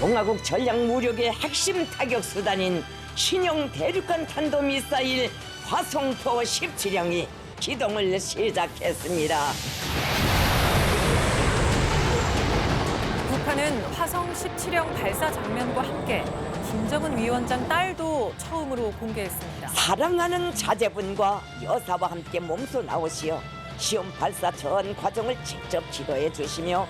공화국 전략 무력의 핵심 타격 수단인 신형 대륙간 탄도미사일 화성포 17형이 기동을 시작했습니다. 북한은 화성 17형 발사 장면과 함께 김정은 위원장 딸도 처음으로 공개했습니다. 사랑하는 자제분과 여사와 함께 몸소 나오시어 시험 발사 전 과정을 직접 지도해 주시며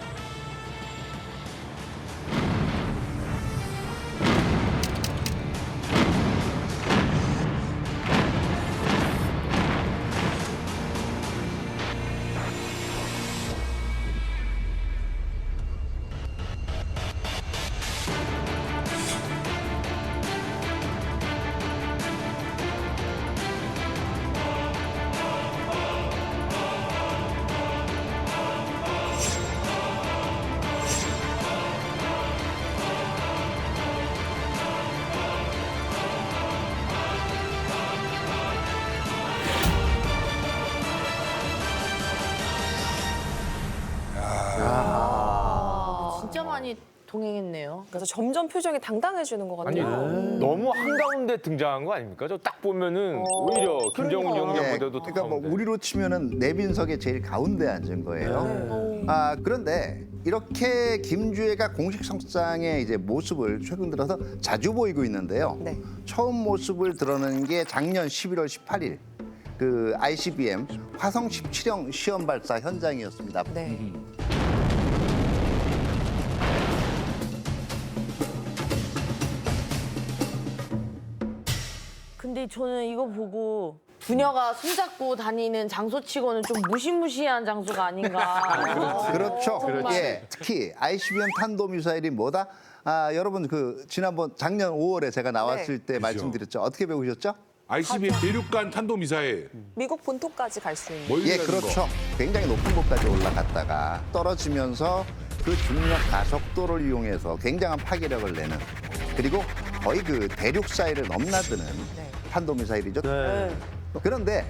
진짜 많이 동행했네요. 그래서 점점 표정이 당당해지는 것 아니 같아요. 너무 한가운데 등장한 거 아닙니까? 저 딱 보면은 오히려 김정은 위원장보다도 더 그러니까 뭐 가운데. 우리로 치면은 내빈석의 제일 가운데 앉은 거예요. 그런데 이렇게 김주애가 공식 석상의 이제 모습을 최근 들어서 자주 보이고 있는데요. 네. 처음 모습을 드러낸 게 작년 11월 18일 그 ICBM 화성 17형 시험 발사 현장이었습니다. 네. 근데 저는 이거 보고 부녀가 손잡고 다니는 장소치고는 좀 무시무시한 장소가 아닌가. 그렇죠. 정말. 예, 특히 ICBM 탄도미사일이 뭐다? 여러분 그 지난번 작년 5월에 제가 나왔을 때 말씀드렸죠. 어떻게 배우셨죠? ICBM 대륙간 탄도미사일 미국 본토까지 갈 수 있는. 멀리 예, 가는 거. 그렇죠. 굉장히 높은 곳까지 올라갔다가 떨어지면서 그 중력 가속도를 이용해서 굉장한 파괴력을 내는 그리고 거의 그 대륙 사이를 넘나드는 탄도미사일이죠. 그런데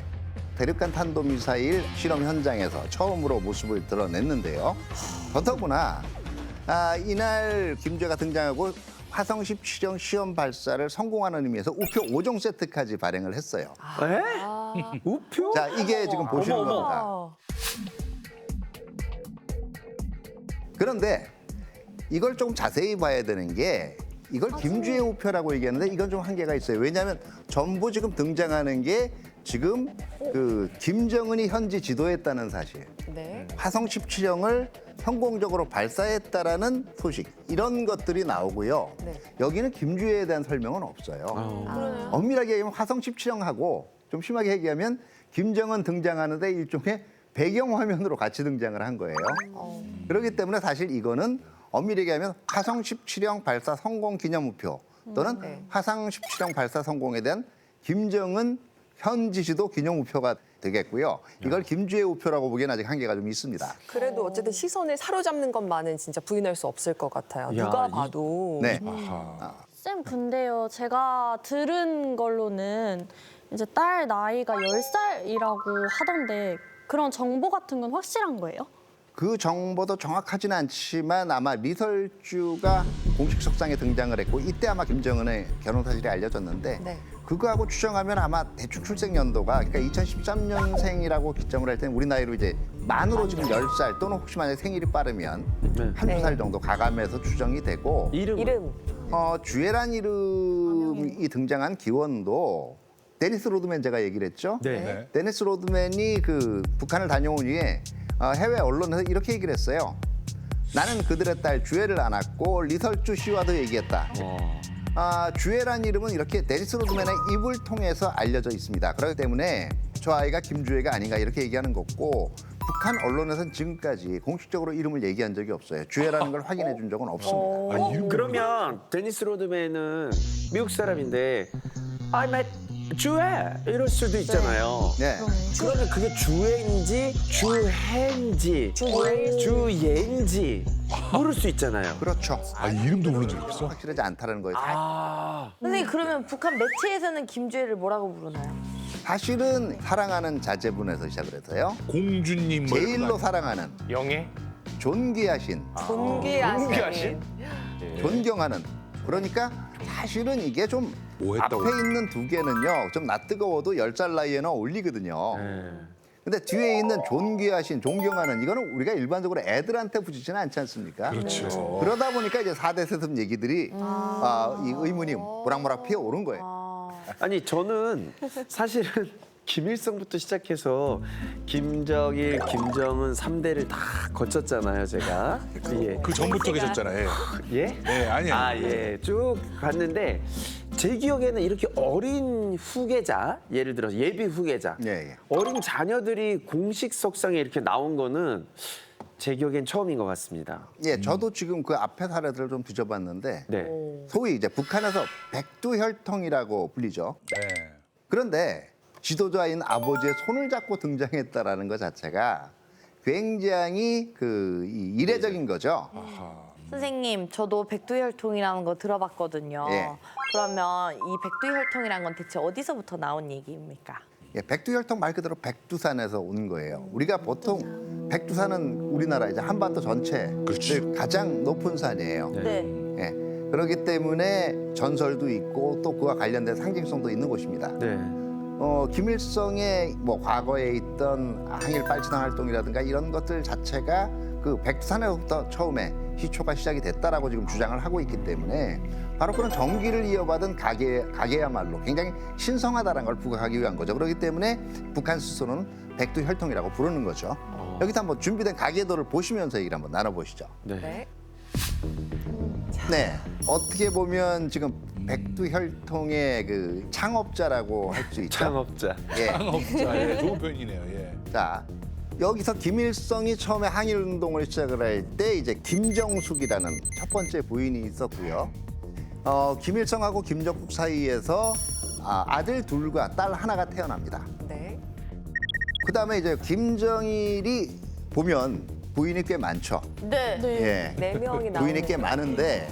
대륙간 탄도미사일 실험 현장에서 처음으로 모습을 드러냈는데요. 더더구나 이날 김주애가 등장하고 화성 17형 시험 발사를 성공하는 의미에서 우표 5종 세트까지 발행을 했어요. 우표? 자, 이게 지금 보시는 겁니다. 그런데 이걸 좀 자세히 봐야 되는 게 이걸 김주애 우표라고 얘기하는데 이건 좀 한계가 있어요. 왜냐하면 전부 지금 등장하는 게 지금 그 김정은이 현지 지도했다는 사실. 네. 화성 17형을 성공적으로 발사했다라는 소식 이런 것들이 나오고요. 네. 여기는 김주애에 대한 설명은 없어요. 엄밀하게 얘기하면 화성 17형하고 좀 심하게 얘기하면 김정은 등장하는데 일종의 배경 화면으로 같이 등장을 한 거예요. 그렇기 때문에 사실 이거는 엄밀히 얘기하면 화성 17형 발사 성공 기념우표 또는 화성 17형 발사 성공에 대한 김정은 현지 지도 기념우표가 되겠고요. 이걸 김주애 우표라고 보기에는 아직 한계가 좀 있습니다. 그래도 어쨌든 시선을 사로잡는 것만은 진짜 부인할 수 없을 것 같아요. 야, 누가 봐도. 네. 쌤, 근데요, 제가 들은 걸로는 이제 딸 나이가 10살이라고 하던데 그런 정보 같은 건 확실한 거예요? 그 정보도 정확하지는 않지만 아마 리설주가 공식 석상에 등장을 했고 이때 아마 김정은의 결혼 사실이 알려졌는데 네. 그거하고 추정하면 아마 대충 출생 연도가 그러니까 2013년생이라고 기점을 할 때는 우리 나이로 이제 만으로 지금 10살 또는 혹시 만약에 생일이 빠르면 한두 살 정도 가감해서 추정이 되고 이름. 주애란 이름이 등장한 기원도 데니스 로드맨 제가 얘기를 했죠. 네. 데니스 로드맨이 그 북한을 다녀온 후에 해외 언론에서 이렇게 얘기를 했어요. 나는 그들의 딸 주애를 안았고 리설주 씨와도 얘기했다. 주애란 이름은 이렇게 데니스 로드맨의 입을 통해서 알려져 있습니다. 그렇기 때문에 저 아이가 김주애가 아닌가 이렇게 얘기하는 거고 북한 언론에서는 지금까지 공식적으로 이름을 얘기한 적이 없어요. 주애라는 걸 확인해 준 적은 없습니다. 그러면 데니스 로드맨은 미국 사람인데 I met 주애 이럴 수도 있잖아요. 네. 그러면 그게 주애인지 주해인지 주예인지 모를 수 있잖아요. 그렇죠. 이름도 부른 적 있어? 확실하지 않다는 거예요. 선생님 그러면 북한 매체에서는 김주애를 뭐라고 부르나요? 사실은 사랑하는 자제분에서 시작을 해서요. 공주님 뭐 이런 제일로 거 사랑하는 영예? 존귀하신 존귀하신. 존귀하신? 존경하는. 그러니까 사실은 이게 좀 오했다고. 앞에 있는 두 개는요. 좀 낯뜨거워도 10살 나이에는 어울리거든요. 근데 뒤에 있는 존귀하신, 존경하는 이거는 우리가 일반적으로 애들한테 붙이지는 않지 않습니까? 그렇죠. 그러다 보니까 이제 4대 세습 얘기들이 이 의문이 모락모락 피어오른 거예요. 아니 저는 사실은 김일성부터 시작해서 김정일, 김정은 3대를 다 거쳤잖아요, 제가. 예. 그 전부터 계셨잖아요. 예? 예, 아니에요. 아, 예. 쭉 갔는데 제 기억에는 이렇게 어린 후계자, 예를 들어서 예비 후계자, 예. 어린 자녀들이 공식 석상에 이렇게 나온 거는 제 기억엔 처음인 것 같습니다. 예, 저도 지금 그 앞에 사례들을 좀 뒤져봤는데 네. 소위 이제 북한에서 백두혈통이라고 불리죠. 네. 그런데 지도자인 아버지의 손을 잡고 등장했다라는 것 자체가 굉장히 이 이례적인 거죠. 선생님, 저도 백두혈통이라는 거 들어봤거든요. 예. 그러면 이 백두혈통이란 건 대체 어디서부터 나온 얘기입니까? 예, 백두혈통 말 그대로 백두산에서 온 거예요. 우리가 보통 백두산은 우리나라 이제 한반도 전체를 가장 높은 산이에요. 네. 예, 그렇기 때문에 전설도 있고 또 그와 관련된 상징성도 있는 곳입니다. 네. 김일성의 뭐 과거에 있던 항일 빨치당 활동이라든가 이런 것들 자체가 그 백두산에서부터 처음에 시초가 시작이 됐다라고 지금 주장을 하고 있기 때문에 바로 그런 정기를 이어받은 가게야말로 굉장히 신성하다는 걸 부각하기 위한 거죠. 그렇기 때문에 북한 스스로는 백두혈통이라고 부르는 거죠. 여기서 한번 준비된 가계도를 보시면서 얘기를 한번 나눠보시죠. 네. 네, 어떻게 보면 지금 백두혈통의 그 창업자라고 할 수 있죠. 창업자. 예. 창업자. 예, 좋은 표현이네요. 예. 자, 여기서 김일성이 처음에 항일운동을 시작을 할 때 이제 김정숙이라는 첫 번째 부인이 있었고요. 김일성하고 김정숙 사이에서 아들 둘과 딸 하나가 태어납니다. 네. 그다음에 이제 김정일이 보면 부인이 꽤 많죠. 네. 예. 네 명이 부인이 꽤 많은데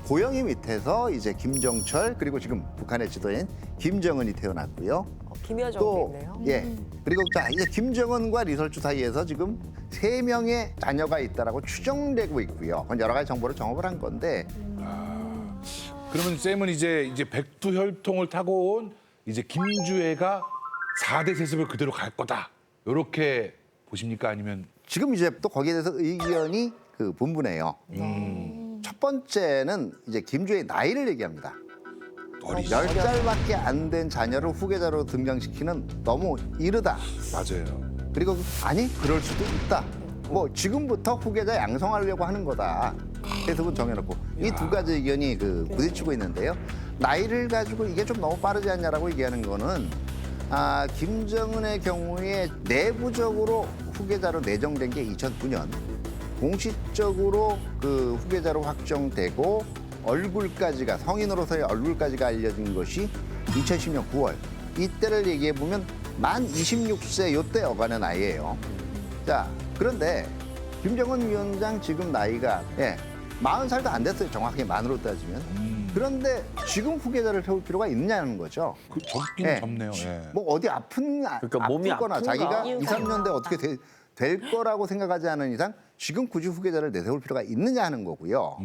고영이 밑에서 이제 김정철 그리고 지금 북한의 지도인 김정은이 태어났고요. 김여정도 있네요. 예. 그리고 자 이제 김정은과 리설주 사이에서 지금 3명의 자녀가 있다라고 추정되고 있고요. 그건 여러 가지 정보를 정업을 한 건데 그러면 쌤은 이제 백두혈통을 타고 온 이제 김주애가 4대 세습을 그대로 갈 거다. 이렇게 보십니까? 아니면 지금 이제 또 거기에 대해서 의견이 분분해요. 첫 번째는 이제 김주의 나이를 얘기합니다. 어리죠? 10살밖에 안 된 자녀를 후계자로 등장시키는 너무 이르다. 맞아요. 그리고 아니 그럴 수도 있다. 뭐 지금부터 후계자 양성하려고 하는 거다. 해석은 정해놓고 이 두 가지 의견이 부딪히고 있는데요. 나이를 가지고 이게 좀 너무 빠르지 않냐라고 얘기하는 거는 김정은의 경우에 내부적으로 후계자로 내정된 게 2009년 공식적으로 그 후계자로 확정되고 얼굴까지가 성인으로서의 얼굴까지가 알려진 것이 2010년 9월 이때를 얘기해 보면 만 26세 요때 어간의 나이예요. 자 그런데 김정은 위원장 지금 나이가 40살도 안 됐어요. 정확하게 만으로 따지면. 그런데 지금 후계자를 세울 필요가 있느냐는 거죠. 젊기는 젊네요. 예. 뭐 어디 그러니까 몸이 아프거나 아픈가? 자기가 2, 3년 뒤에 어떻게 될 거라고 생각하지 않은 이상 지금 굳이 후계자를 내세울 필요가 있느냐 하는 거고요.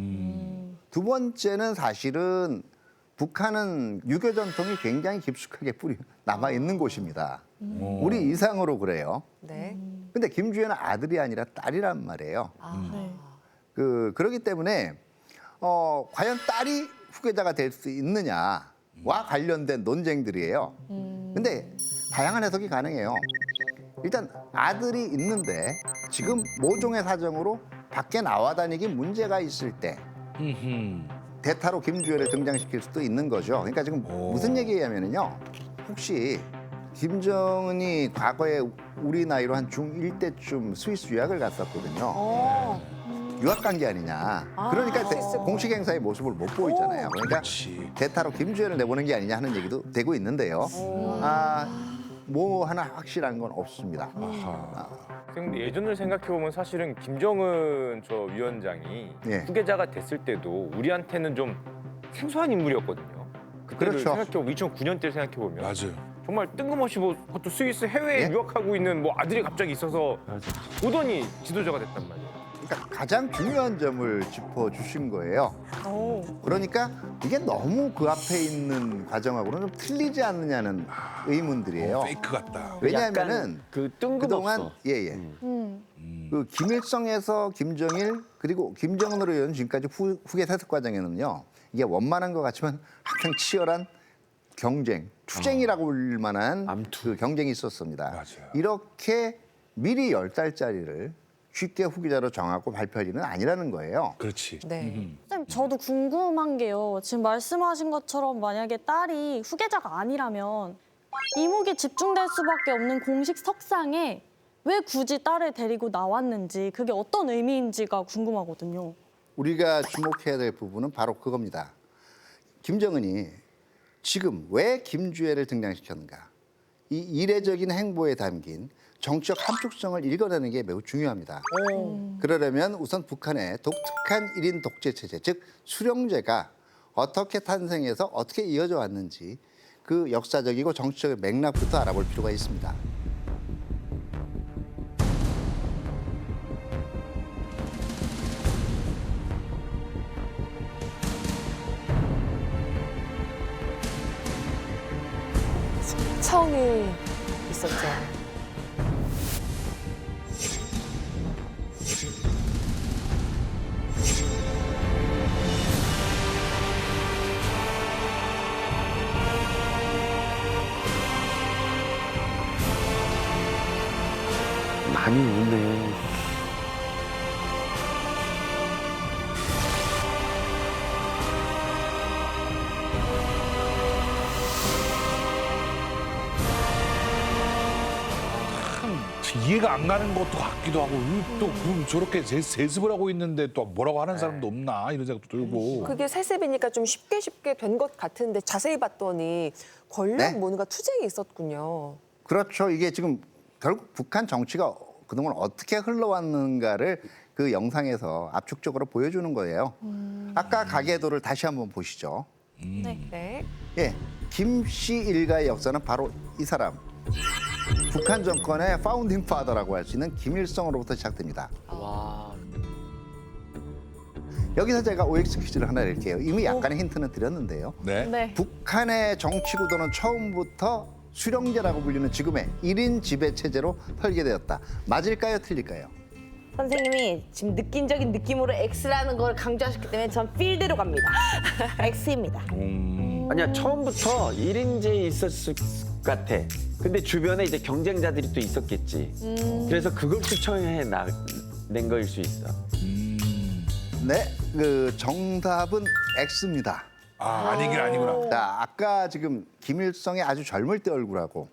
두 번째는 사실은 북한은 유교 전통이 굉장히 깊숙하게 남아 있는 곳입니다. 우리 이상으로 그래요. 네. 근데 김주애는 아들이 아니라 딸이란 말이에요. 그렇기 때문에 과연 딸이 후계자가 될 수 있느냐와 관련된 논쟁들이에요. 근데 다양한 해석이 가능해요. 일단 아들이 있는데 지금 모종의 사정으로 밖에 나와 다니기 문제가 있을 때 대타로 김주애를 등장시킬 수도 있는 거죠. 그러니까 지금 무슨 얘기냐면요. 혹시 김정은이 과거에 우리 나이로 한 중1 때쯤 스위스 유학을 갔었거든요. 유학 간 게 아니냐. 그러니까 공식 행사의 모습을 못 보이잖아요. 그러니까 그렇지. 대타로 김주애를 내보낸 게 아니냐 하는 얘기도 되고 있는데요. 뭐 하나 확실한 건 없습니다. 근데 예전을 생각해 보면 사실은 김정은 저 위원장이 예. 후계자가 됐을 때도 우리한테는 좀 생소한 인물이었거든요. 그때를 그렇죠. 생각해 보면 2009년 때 생각해 보면 맞아요. 정말 뜬금없이 뭐 그것도 스위스 해외에 예? 유학하고 있는 뭐 아들이 갑자기 있어서 오더니 지도자가 됐단 말이에요. 그러니까 가장 중요한 점을 짚어주신 거예요. 그러니까 이게 너무 그 앞에 있는 과정하고는 좀 틀리지 않느냐는 의문들이에요. 페이크 같다. 왜냐하면은 약간 그 뜬금없어. 그동안 예예. 그 김일성에서 김정일 그리고 김정은으로 이어진 지금까지 후계 세습 과정에는요. 이게 원만한 것 같지만 항상 치열한 경쟁, 투쟁이라고 불릴 만한 암투. 그 경쟁이 있었습니다. 맞아요. 이렇게 미리 10달짜리를 쉽게 후기자로 정하고 발표할 일은 아니라는 거예요. 그렇지. 네. 선생님, 저도 궁금한 게요. 지금 말씀하신 것처럼 만약에 딸이 후계자가 아니라면 이목이 집중될 수밖에 없는 공식 석상에 왜 굳이 딸을 데리고 나왔는지 그게 어떤 의미인지가 궁금하거든요. 우리가 주목해야 될 부분은 바로 그겁니다. 김정은이 지금 왜 김주애를 등장시켰는가? 이 이례적인 행보에 담긴 정치적 함축성을 읽어내는 게 매우 중요합니다. 그러려면 우선 북한의 독특한 1인 독재 체제, 즉 수령제가 어떻게 탄생해서 어떻게 이어져 왔는지 그 역사적이고 정치적 맥락부터 알아볼 필요가 있습니다. 청이 있었죠. 많이 우네. 이해가 안 가는 것도 같기도 하고 또 저렇게 세습을 하고 있는데 또 뭐라고 하는 사람도 없나 이런 생각도 들고. 그게 세습이니까 좀 쉽게 된 것 같은데 자세히 봤더니 권력 네? 뭔가 투쟁이 있었군요. 그렇죠. 이게 지금 결국 북한 정치가 그동안 어떻게 흘러왔는가를 그 영상에서 압축적으로 보여주는 거예요. 아까 가계도를 다시 한번 보시죠. 네. 예, 김씨 일가의 역사는 바로 이 사람. 북한 정권의 파운딩 파더라고 할 수 있는 김일성으로부터 시작됩니다. 와. 여기서 제가 OX 퀴즈를 하나 낼게요. 이미 약간의 힌트는 드렸는데요. 네. 네. 북한의 정치 구도는 처음부터 수령제라고 불리는 지금의 1인 지배 체제로 설계되었다. 맞을까요? 틀릴까요? 선생님이 지금 느낀적인 느낌으로 X라는 걸 강조하셨기 때문에 전 필드로 갑니다. X입니다. 아니야, 처음부터 1인제에 있었을 것 같아. 근데 주변에 이제 경쟁자들이 또 있었겠지. 그래서 그걸 낸 거일 수 있어. 네, 그 정답은 X입니다. 아니긴 아니구나. 자, 아까 지금 김일성의 아주 젊을 때 얼굴하고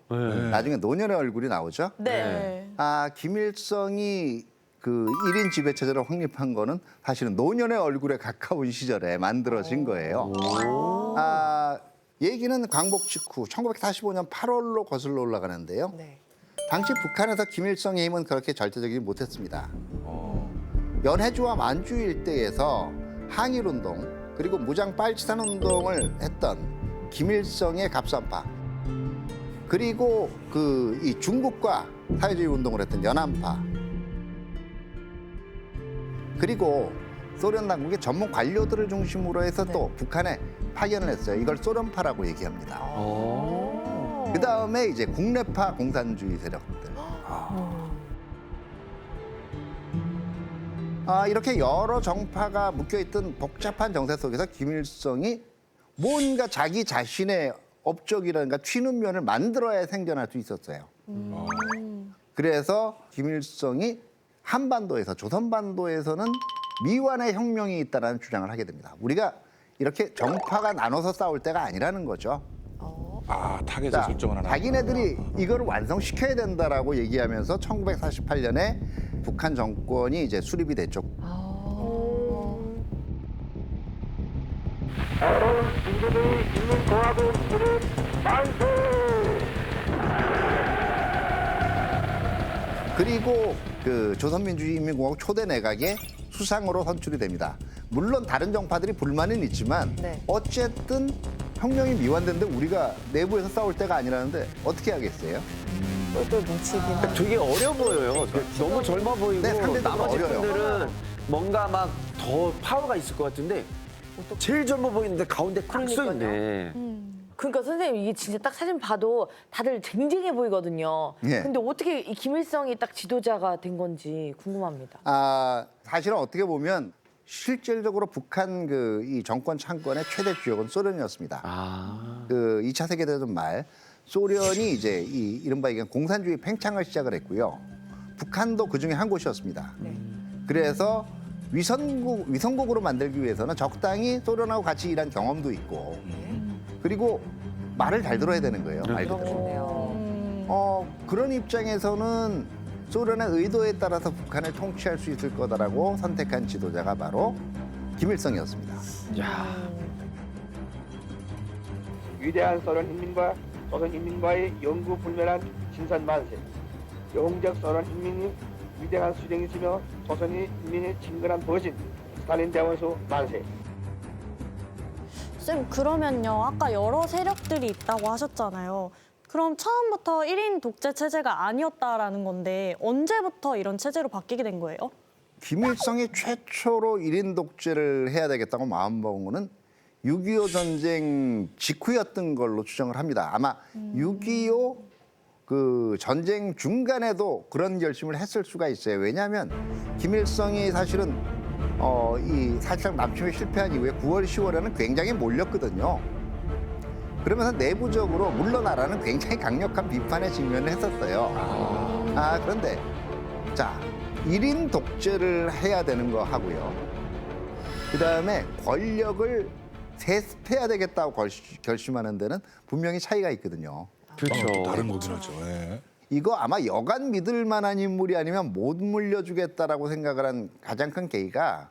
나중에 노년의 얼굴이 나오죠. 네. 아, 김일성이 그 1인 지배 체제를 확립한 거는 사실은 노년의 얼굴에 가까운 시절에 만들어진 거예요. 아, 얘기는 광복 직후 1945년 8월로 거슬러 올라가는데요. 네. 당시 북한에서 김일성의 힘은 그렇게 절대적이지 못했습니다. 연해주와 만주 일대에서 항일운동 그리고 무장 빨치산 운동을 했던 김일성의 갑산파 그리고 그 이 중국과 사회주의 운동을 했던 연안파 그리고 소련 당국의 전문 관료들을 중심으로 해서 또 북한에 파견을 했어요. 이걸 소련파라고 얘기합니다. 그 다음에 이제 국내파 공산주의 세력들. 이렇게 여러 정파가 묶여있던 복잡한 정세 속에서 김일성이 뭔가 자기 자신의 업적이라든가 튀는 면을 만들어야 생존할 수 있었어요. 그래서 김일성이 한반도에서 조선반도에서는 미완의 혁명이 있다는 주장을 하게 됩니다. 우리가 이렇게 정파가 나눠서 싸울 때가 아니라는 거죠. 타겟을 자, 설정을 하나. 자기네들이 이걸 완성시켜야 된다라고 얘기하면서 1948년에 북한 정권이 이제 수립이 됐죠. 그리고 그 조선민주주의인민공화국 초대 내각의 수상으로 선출이 됩니다. 물론 다른 정파들이 불만은 있지만 네. 어쨌든 혁명이 미완된데 우리가 내부에서 싸울 때가 아니라는데 어떻게 하겠어요? 똘똘 뭉치긴 하죠. 되게 어려 보여요. 너무 젊어 보이고 네, 상대적으로 나머지 어려요. 분들은 뭔가 막 더 파워가 있을 것 같은데 제일 젊어 보이는데 가운데 딱 써 있네. 그러니까 선생님 이게 진짜 딱 사진 봐도 다들 쟁쟁해 보이거든요. 예. 근데 어떻게 이 김일성이 딱 지도자가 된 건지 궁금합니다. 사실은 어떻게 보면 실질적으로 북한 이 정권 창건의 최대 주역은 소련이었습니다. 그 2차 세계대전 말 소련이 이제 이 이른바 이게 공산주의 팽창을 시작을 했고요. 북한도 그 중에 한 곳이었습니다. 그래서 위성국으로 만들기 위해서는 적당히 소련하고 같이 일한 경험도 있고, 그리고 말을 잘 들어야 되는 거예요. 말 그대로. 그런 입장에서는 소련의 의도에 따라서 북한을 통치할 수 있을 거다라고 선택한 지도자가 바로 김일성이었습니다. 위대한 소련 인민과 조선 인민과의 영구 불멸한 진선 만세. 영웅적 소련 인민이 위대한 수령이시며 조선이 인민의 진근한 버신 스탈린 대원수 만세. 쌤, 그러면요. 아까 여러 세력들이 있다고 하셨잖아요. 그럼 처음부터 1인 독재 체제가 아니었다라는 건데 언제부터 이런 체제로 바뀌게 된 거예요? 김일성이 최초로 1인 독재를 해야 되겠다고 마음먹은 거는 6.25 전쟁 직후였던 걸로 추정을 합니다. 아마 6.25 그 전쟁 중간에도 그런 결심을 했을 수가 있어요. 왜냐하면 김일성이 사실은 이 사실상 남침에 실패한 이후에 9월, 10월에는 굉장히 몰렸거든요. 그러면서 내부적으로 물러나라는 굉장히 강력한 비판에 직면을 했었어요. 그런데 자, 1인 독재를 해야 되는 거 하고요. 그다음에 권력을 세습해야 되겠다고 결심하는 데는 분명히 차이가 있거든요. 그렇죠. 다른 거긴 하죠. 예. 이거 아마 여간 믿을 만한 인물이 아니면 못 물려주겠다라고 생각을 한 가장 큰 계기가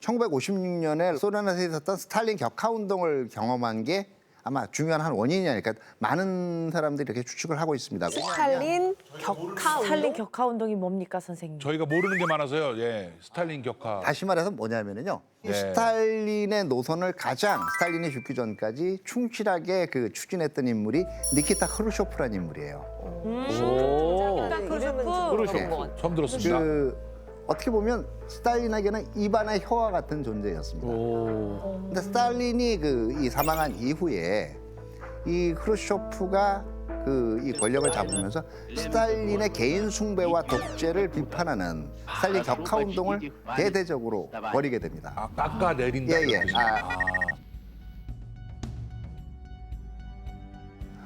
1956년에 소련에서 있었던 스탈린 격하운동을 경험한 게 아마 중요한 한 원인이 아닐까, 많은 사람들이 이렇게 추측을 하고 있습니다. 스탈린 격하 스탈린 격하 운동이 뭡니까 선생님? 저희가 모르는 게 많아서요. 예, 스탈린 격하. 다시 말해서 뭐냐면요. 네. 스탈린의 노선을 스탈린이 죽기 전까지 충실하게 추진했던 인물이 니키타 크루쇼프라는 인물이에요. 그렇죠. 처음 들었습니다. 어떻게 보면 스탈린에게는 입안의 혀와 같은 존재였습니다. 근데 스탈린이 이 사망한 이후에 이 크루쇼프가 이 권력을 잡으면서 스탈린의 개인 숭배와 독재를 비판하는 스탈린 격하 운동을 대대적으로 벌이게 됩니다. 깎아내린다. 예.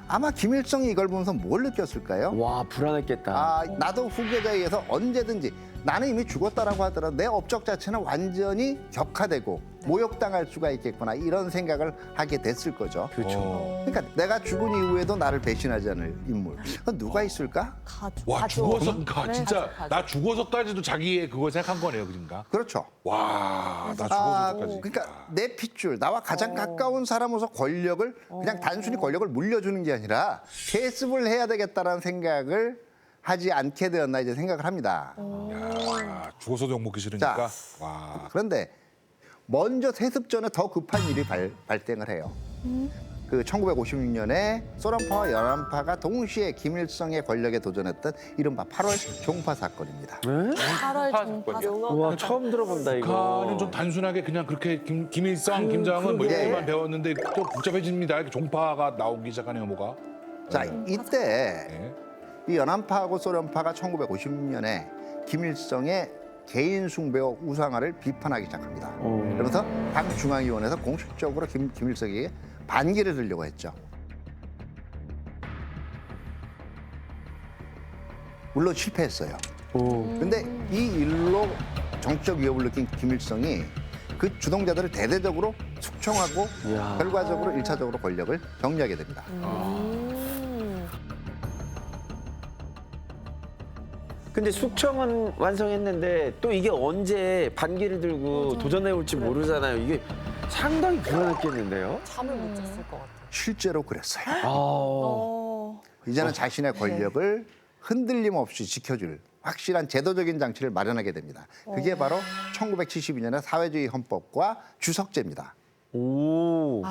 아마 김일성이 이걸 보면서 뭘 느꼈을까요? 와, 불안했겠다. 나도 후계자에 의해서 언제든지, 나는 이미 죽었다라고 하더라도 내 업적 자체는 완전히 격화되고 모욕당할 수가 있겠구나, 이런 생각을 하게 됐을 거죠. 그렇죠. 그러니까 내가 죽은 이후에도 나를 배신하지 않을 인물, 그건 누가 있을까? 가족. 와, 죽어서, 진짜 나 죽어서까지도 자기의 그걸 생각한 거네요, 그러니까. 그렇죠. 와, 나 죽어서까지. 그러니까 내 핏줄, 나와 가장 가까운 사람으로서 권력을 그냥 단순히 권력을 물려주는 게 아니라 세습을 해야 되겠다라는 생각을 하지 않게 되었나 이제 생각을 합니다. 야, 죽어서도 욕먹기 싫으니까. 와. 그런데 먼저 세습 전에 더 급한 일이 발생을 해요. 1956년에 소련파와 연안파가 동시에 김일성의 권력에 도전했던 이른바 8월 종파 사건입니다. 8월 종파. 와, 처음 들어본다 이거. 북한은 좀 단순하게 그냥 그렇게 김일성, 김정은 뭐 이렇게만 배웠는데 또 복잡해집니다. 이렇게 종파가 나오기 시작하네요, 뭐가. 자, 이때 네. 이 연안파하고 소련파가 1956년에 김일성의 개인 숭배와 우상화를 비판하기 시작합니다. 그러면서 당 중앙위원회에서 공식적으로 김일성에게 반기를 들려고 했죠. 물론 실패했어요. 그런데 이 일로 정치적 위협을 느낀 김일성이 그 주동자들을 대대적으로 숙청하고 결과적으로 1차적으로 권력을 정리하게 됩니다. 근데 숙청은 완성했는데 또 이게 언제 반기를 들고 도전해 올지 모르잖아요. 이게 상당히 불안했겠는데요. 잠을 못 잤을 것 같아요. 실제로 그랬어요. 아, 이제는 자신의 권력을 흔들림 없이 지켜줄 확실한 제도적인 장치를 마련하게 됩니다. 그게 바로 1972년의 사회주의 헌법과 주석제입니다. 오.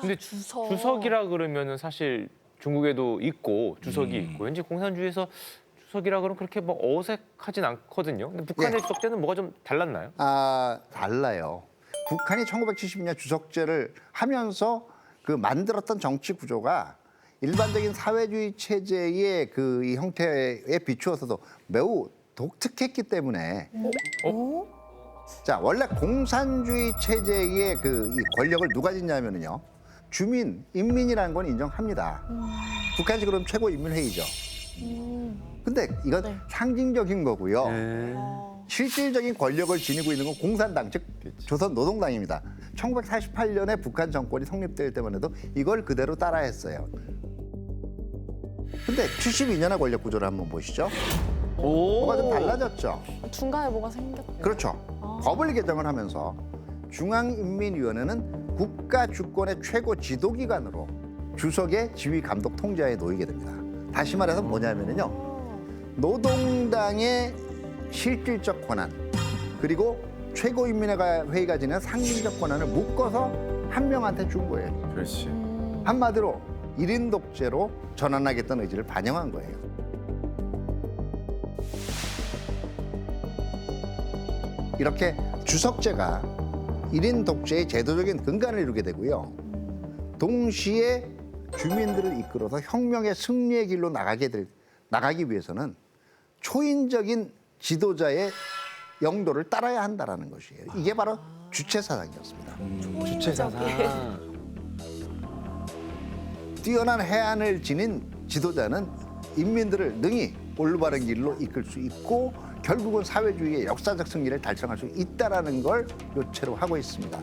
근데 주석이라 그러면은 사실 중국에도 있고 주석이 있고 왠지 공산주의에서 주석이라 그러면 그렇게 뭐 어색하진 않거든요. 근데 북한의 예. 주석 때는 뭐가 좀 달랐나요? 달라요. 북한이 1970년 주석제를 하면서 그 만들었던 정치 구조가 일반적인 사회주의 체제의 그 이 형태에 비추어서도 매우 독특했기 때문에 자, 원래 공산주의 체제의 그 이 권력을 누가 짓냐면요. 주민, 인민이라는 건 인정합니다. 북한이 그럼 최고인민회의죠. 근데 이건 네. 상징적인 거고요. 네. 실질적인 권력을 지니고 있는 건 공산당, 즉 조선노동당입니다. 1948년에 북한 정권이 성립될 때만 해도 이걸 그대로 따라했어요. 근데 72년의 권력 구조를 한번 보시죠. 뭐가 좀 달라졌죠. 중간에 뭐가 생겼대요. 그렇죠. 법을 개정을 하면서 중앙인민위원회는 국가 주권의 최고 지도기관으로 주석의 지휘 감독 통제하에 놓이게 됩니다. 다시 말해서 뭐냐면요. 노동당의 실질적 권한 그리고 최고인민회의가 지닌 상징적 권한을 묶어서 한 명한테 준 거예요. 그렇지. 한마디로 1인 독재로 전환하겠다는 의지를 반영한 거예요. 이렇게 주석제가 1인 독재의 제도적인 근간을 이루게 되고요. 동시에 주민들을 이끌어서 혁명의 승리의 길로 나가기 위해서는 초인적인 지도자의 영도를 따라야 한다는 것이에요. 이게 바로 주체사상이었습니다. 주체사상. 뛰어난 해안을 지닌 지도자는 인민들을 능히 올바른 길로 이끌 수 있고 결국은 사회주의의 역사적 승리를 달성할 수 있다는 걸 요체로 하고 있습니다.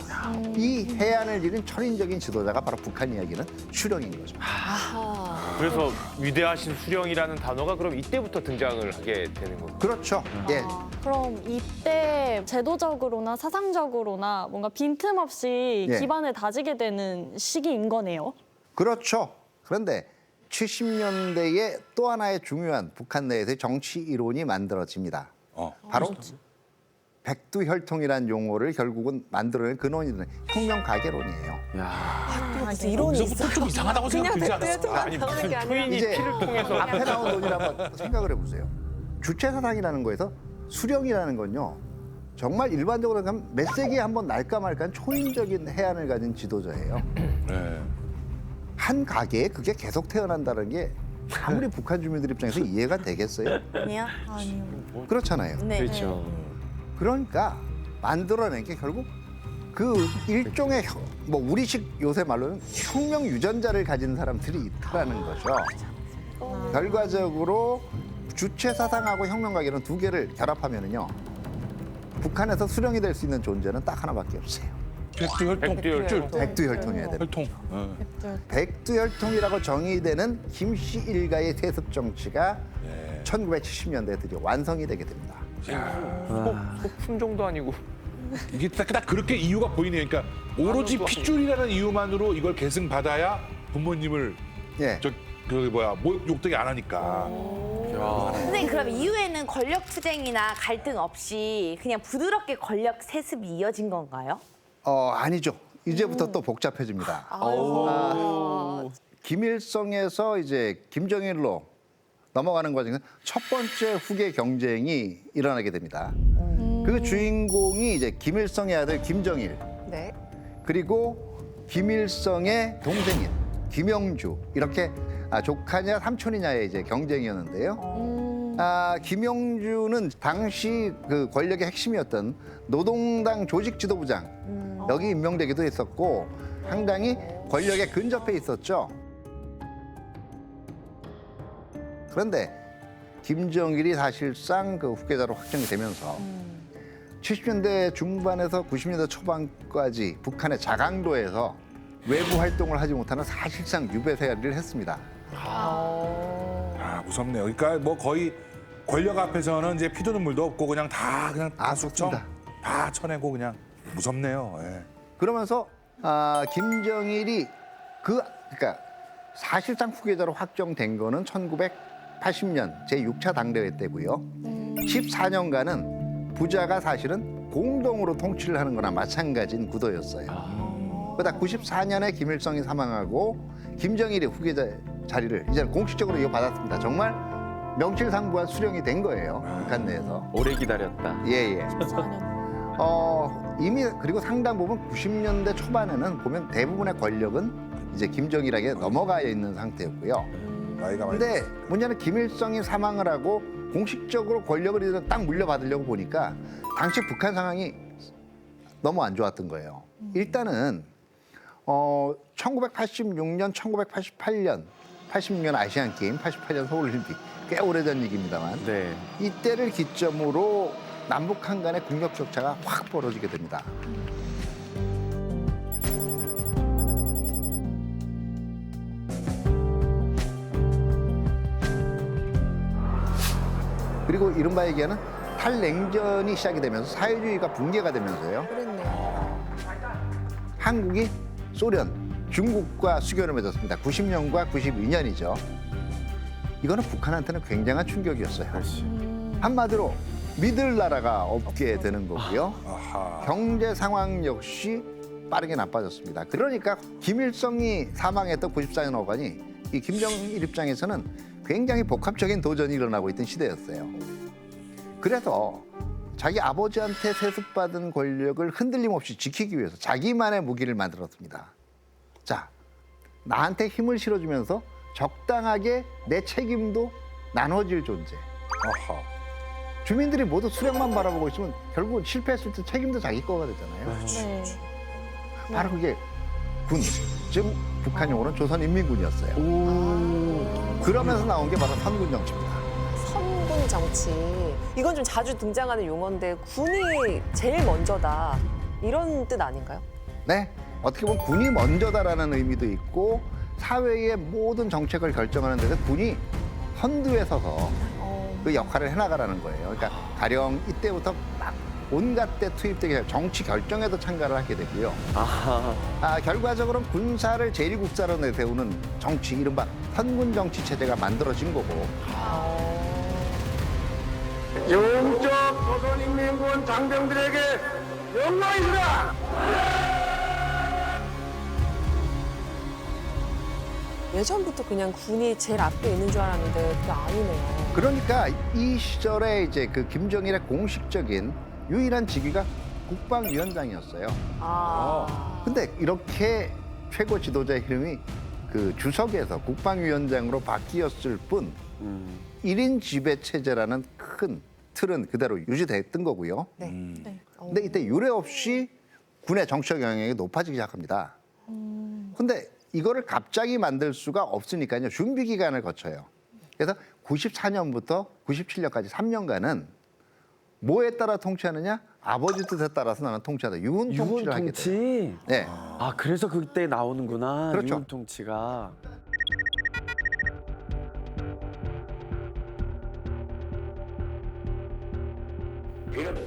이 해안을 지닌 천인적인 지도자가 바로 북한 이야기는 수령인 거죠. 그래서 위대하신 수령이라는 단어가 그럼 이때부터 등장을 하게 되는 거예요. 그렇죠. 예. 그럼 이때 제도적으로나 사상적으로나 뭔가 빈틈없이 예. 기반을 다지게 되는 시기인 거네요. 그렇죠. 그런데 70년대에 또 하나의 중요한 북한 내에서의 정치 이론이 만들어집니다. 바로 백두혈통이라는 용어를 결국은 만들어낸 근원이 되는 혁명 가계론이에요. 무슨 이론이 있어. 좀 이상하다고 그냥 생각 들지 않았어요? 백두혈통 아니 나오는 무슨 게 아니라 초인이 이제 피를 통해서 앞에 나온 논의를 한번 생각을 해보세요. 주체사상이라는 거에서 수령이라는 건요. 정말 일반적으로 가면 몇 세기에 한번 날까 말까한 초인적인 해안을 가진 지도자예요. 네. 한 가게에 그게 계속 태어난다는 게 아무리 북한 주민들 입장에서 이해가 되겠어요? 아니요? 아니요. 그렇잖아요. 네. 그렇죠. 그러니까 만들어낸 게 결국 그 일종의 뭐 우리식 요새 말로는 혁명 유전자를 가진 사람들이 있다라는 거죠. 결과적으로 주체 사상하고 혁명 가계론 두 개를 결합하면은요. 북한에서 수령이 될 수 있는 존재는 딱 하나밖에 없어요. 백두혈통. 백두혈통이어야 됩니다. 혈통. 백두혈통이라고 정의되는 김씨 일가의 세습 정치가 네. 1970년대에 드디어 완성이 되게 됩니다. 소품 정도 아니고. 이게 딱 그렇게 이유가 보이네요. 그러니까 오로지 핏줄이라는 이유만으로 이걸 계승받아야 부모님을 예. 욕되게 안 하니까. 선생님 그럼 이후에는 권력 투쟁이나 갈등 없이 그냥 부드럽게 권력 세습이 이어진 건가요? 아니죠. 이제부터 또 복잡해집니다. 김일성에서 이제 김정일로 넘어가는 과정에서 첫 번째 후계 경쟁이 일어나게 됩니다. 그 주인공이 이제 김일성의 아들 김정일 네. 그리고 김일성의 동생인 김영주 이렇게 조카냐 삼촌이냐의 이제 경쟁이었는데요. 김영주는 당시 그 권력의 핵심이었던 노동당 조직 지도부장 여기 임명되기도 했었고 상당히 권력에 근접해 있었죠. 그런데 김정일이 사실상 그 후계자로 확정이 되면서 70년대 중반에서 90년대 초반까지 북한의 자강도에서 외부 활동을 하지 못하는 사실상 유배세야를 했습니다. 무섭네요. 그러니까 뭐 거의 권력 앞에서는 이제 피도 눈물도 없고 그냥 다 맞습니다. 다 쳐내고 그냥 무섭네요. 예. 그러면서 김정일이 그러니까 사실상 후계자로 확정된 거는 1980년 제6차 당대회 때고요. 14년간은 부자가 사실은 공동으로 통치를 하는 거나 마찬가지인 구도였어요. 그러다 94년에 김일성이 사망하고 김정일이 후계자 자리를 이제는 공식적으로 이어받았습니다. 정말 명실상부한 수령이 된 거예요. 북한 내에서. 오래 기다렸다. 예예. 14년. 이미 그리고 상당 부분 90년대 초반에는 보면 대부분의 권력은 이제 김정일에게 넘어가 있는 상태였고요. 나이가 많이 근데 문제는 김일성이 사망을 하고 공식적으로 권력을 이제 딱 물려받으려고 보니까 당시 북한 상황이 너무 안 좋았던 거예요. 일단은 1986년, 1988년, 86년 아시안 게임, 88년 서울올림픽 꽤 오래전 얘기입니다만 네. 이때를 기점으로 남북한 간의 국력 격차가 확 벌어지게 됩니다. 그리고 이른바 얘기하는 탈냉전이 시작이 되면서 사회주의가 붕괴가 되면서요. 그랬네. 한국이 소련, 중국과 수교를 맺었습니다. 90년과 92년이죠. 이거는 북한한테는 굉장한 충격이었어요. 한마디로 믿을 나라가 없게 되는 거고요. 아하. 경제 상황 역시 빠르게 나빠졌습니다. 그러니까 김일성이 사망했던 94년 어간이 이 김정일 입장에서는 굉장히 복합적인 도전이 일어나고 있던 시대였어요. 그래서 자기 아버지한테 세습받은 권력을 흔들림 없이 지키기 위해서 자기만의 무기를 만들었습니다. 자, 나한테 힘을 실어주면서 적당하게 내 책임도 나눠질 존재. 아하. 주민들이 모두 수령만 바라보고 있으면 결국은 실패했을 때 책임도 자기 거가 되잖아요. 네. 바로 그게 군, 즉 북한 용어는 조선인민군이었어요. 그러면서 나온 게 바로 선군 정치입니다. 선군 정치. 이건 좀 자주 등장하는 용어인데 군이 제일 먼저다. 이런 뜻 아닌가요? 네, 어떻게 보면 군이 먼저다라는 의미도 있고 사회의 모든 정책을 결정하는 데서 군이 선두에 서서 그 역할을 해나가라는 거예요. 그러니까 가령 이때부터 막 온갖 때 투입되게 정치 결정에도 참가를 하게 되고요. 결과적으로는 군사를 제1국사로 내세우는 정치, 이른바 선군 정치 체제가 만들어진 거고. 영적 조선인민군 장병들에게 영광이다. 예전부터 그냥 군이 제일 앞에 있는 줄 알았는데 그게 아니네요. 그러니까 이 시절에 이제 그 김정일의 공식적인 유일한 직위가 국방위원장이었어요. 근데 이렇게 최고 지도자의 이름이 그 주석에서 국방위원장으로 바뀌었을 뿐 1인 지배 체제라는 큰 틀은 그대로 유지됐던 거고요. 네. 근데 이때 유례 없이 군의 정치적 영향력이 높아지기 시작합니다. 근데 이거를 갑자기 만들 수가 없으니까요. 준비 기간을 거쳐요. 그래서 94년부터 97년까지 3년간은 뭐에 따라 통치하느냐? 아버지 뜻에 따라서 나는 통치하다. 유훈 통치를 하게 돼요. 통치. 네. 아 그래서 그때 나오는구나. 그렇죠. 유은 통치가.